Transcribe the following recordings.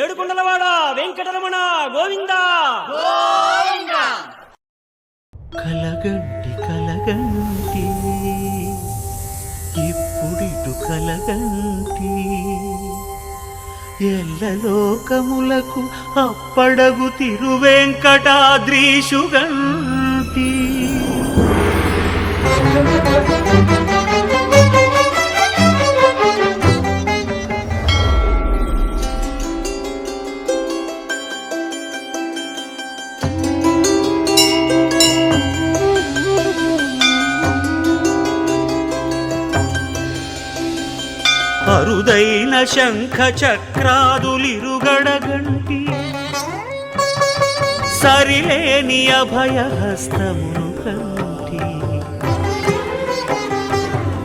ఏడుకొండలవాడ వెంకటరమణ గోవింద గోవింద. కలగంటి కలగంటి ఇప్పుడిటు కలగంటి ఎల్లలోకములకు అప్పడగు తిరువెంకటాద్రీషుగంటి అరుదైన శంఖ చక్రాదులిరుగడగంటి సరిలేని అభయహస్తమును కంటి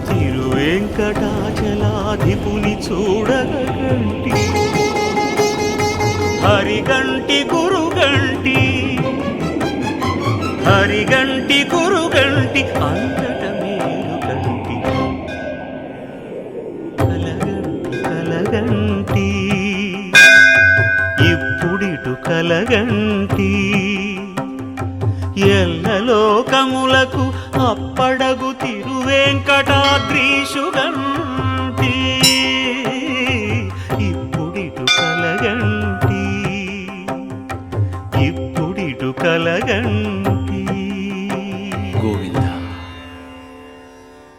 తిరువెంకటాచలాధిపుని చూడగంటి హరిగంటి గురుగంటి హరిగంటి గురుగంటి అంతట మేలుగంటి కలగంటి ఇప్పుడిటు కలగంటి ఎల్లలోకములకు అప్పడగు తిరువెంకటాద్రీషుగంటి ఇప్పుడిటు కలగంటి ఇప్పుడిటు కలగంటి గోవింద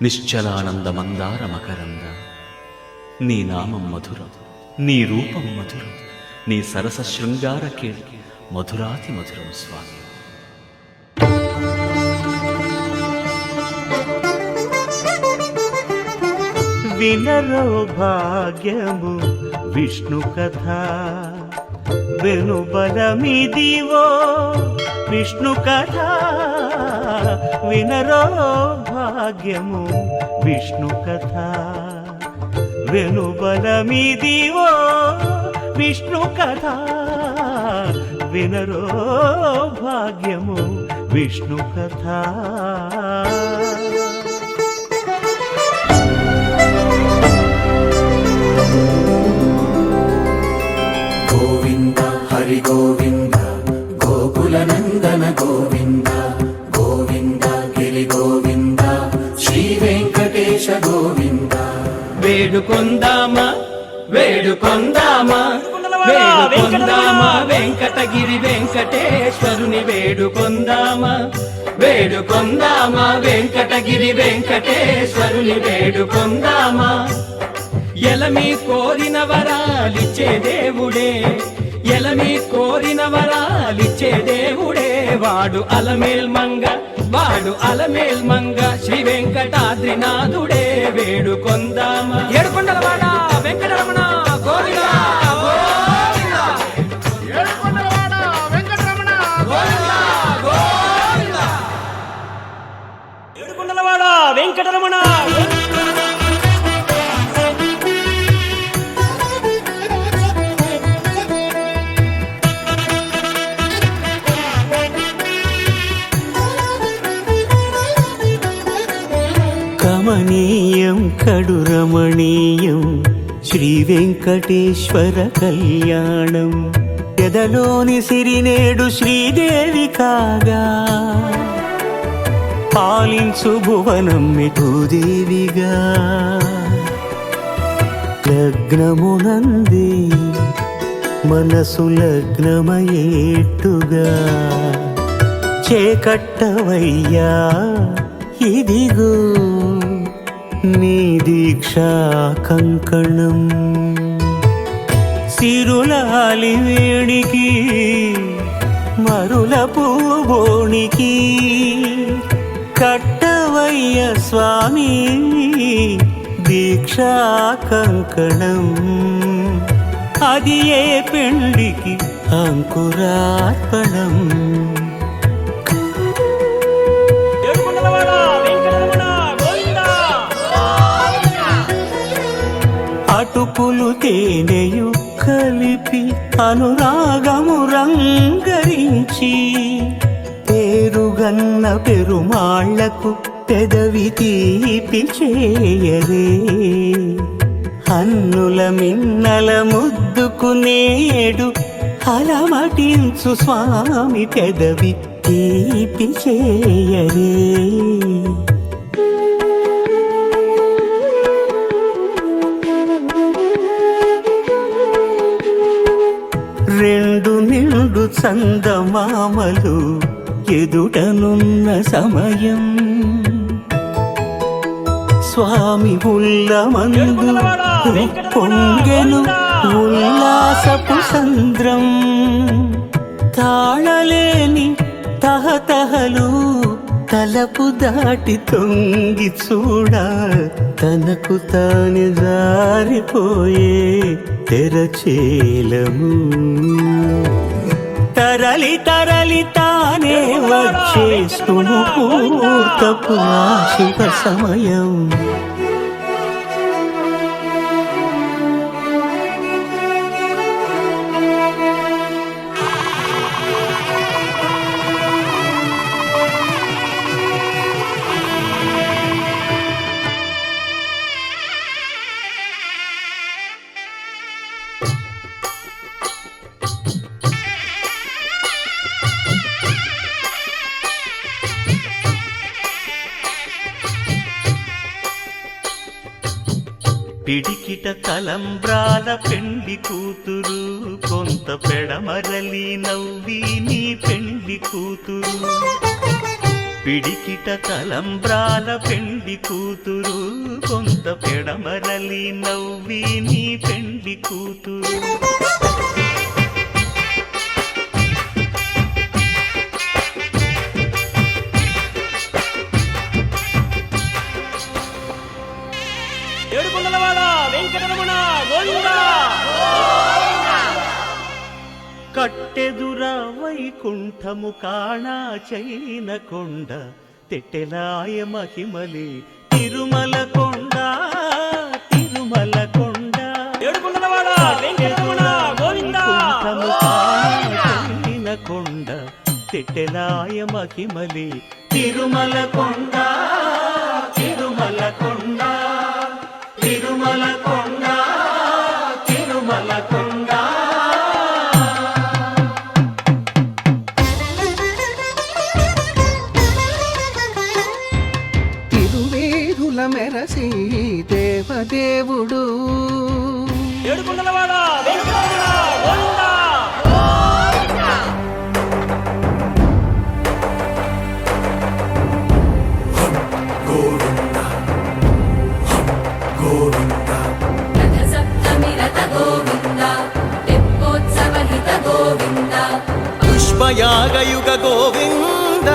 నిశ్చలానంద మందార మకరంద నీ నామం మధురం, నీ రూపం మధురం, నీ సరస శృంగార కీర్తి మధురాతి మధురం స్వామి. వినరో భాగ్యము విష్ణు కథ వెనుబలమిదివో విష్ణు కథ వినరో భాగ్యము విష్ణు కథ వెనుబలమిదివో విష్ణు కథ వినరో భాగ్యము విష్ణు కథ గోవింద హరి గోవింద గోకుల నందన గోవింద గోవింద గిరి గోవింద శ్రీ వెంకటేశ గోవింద. వేడుకొందామా వేడుకొందామా వేడుకొందామా వెంకటగిరి వెంకటేశ్వరుని వేడుకొందామా వేడుకొందామా వెంకటగిరి వెంకటేశ్వరుని వేడుకొందామా. ఎలమి కోరిన వరాలిచ్చే దేవుడే ఎలమి కోరిన వరాలిచ్చే దేవుడే వాడు అలమేల్మంగ వాడు అలమేల్మంగ శ్రీ వెంకటాద్రినాథుడే వేడుకొందామా. ఏడుకొండలవాడ వెంకటరమణ గోవింద గోవింద. ఏడుకొండలవాడ వెంకటరమణ గోవింద గోవింద. ఏడుకొండలవాడ వెంకటరమణ కమనీయం కడురమణీయం శ్రీ వెంకటేశ్వర కళ్యాణం ఎదలోని సిరినేడు శ్రీదేవి కాగా పాలించు భువనం భూదేవిగా లగ్నమునంది మనసు లగ్నమయేట్టుగా చేకట్టవయ్యా ఇదిగో నీ దీక్షా కంకణం సిరులాలి వేడికి మరుల పూబోనికి కట్టవయ్య స్వామి దీక్షా కంకణం అది ఏ పెండికి అంకురార్పణం. ఏడుకొండలవాడ వెంకటరమణ గోవింద అటుకులు తేనెయు కలిపి అనురాగము రంగరించి పేరుగన్న పెరుమాళ్లకు పెదవి తీపి చేయరే హన్నుల మిన్నల ముద్దుకునేడు అలమటించు స్వామి పెదవి తీపి చేయరే. రెండు నిండు చందమామలు ఎదుటనున్న సమయం స్వామి ఉల్లమందు పొంగెను ఉల్లాసపు సంద్రం. తాళలేని తహతహలు తలపు దాటి తొంగి చూడ తనకు తాను జారిపోయే తెరచేలము. తరలి తరలి తానే వచ్చేస్తును పూర్తపు శుభ సమయం. పిడికిట తలంబ్రాల పెండి కూతురు కొంత పెడమరలి నవ్వి నీ పెండి కూతురు. పిడికిట తలంబ్రాల పెండి కూతురు కొంత పెడమరలి నవ్వి నీ పెండి కూతురు. ఏడుకొండలవాడ వెంకటరమణ గోవిందా. కట్టెదుర వైకుంఠము కాణా చైన కొండ తెట్టెలాయ మహిమలే తిరుమల కొండ తిరుమల కొండ. ఏడుకొండలవాడ వెంకటరమణ గోవిందా. వైకుంఠము కాణా చైన కొండ తెట్టెలాయ మహిమలే తిరుమల కొండ తిరుమల కొండ తిరుమల కొండ తిరుమల కొండ. తిరువేధుల మెరసి దేవదేవుడు ఏడుకొండలవాడ వెంకటరమణ గోవిందా. గోవింద గోవింద రథసప్తమి రథ గోవింద తెప్పోత్సవ హిత గోవింద పుష్పయాగయుగ గోవింద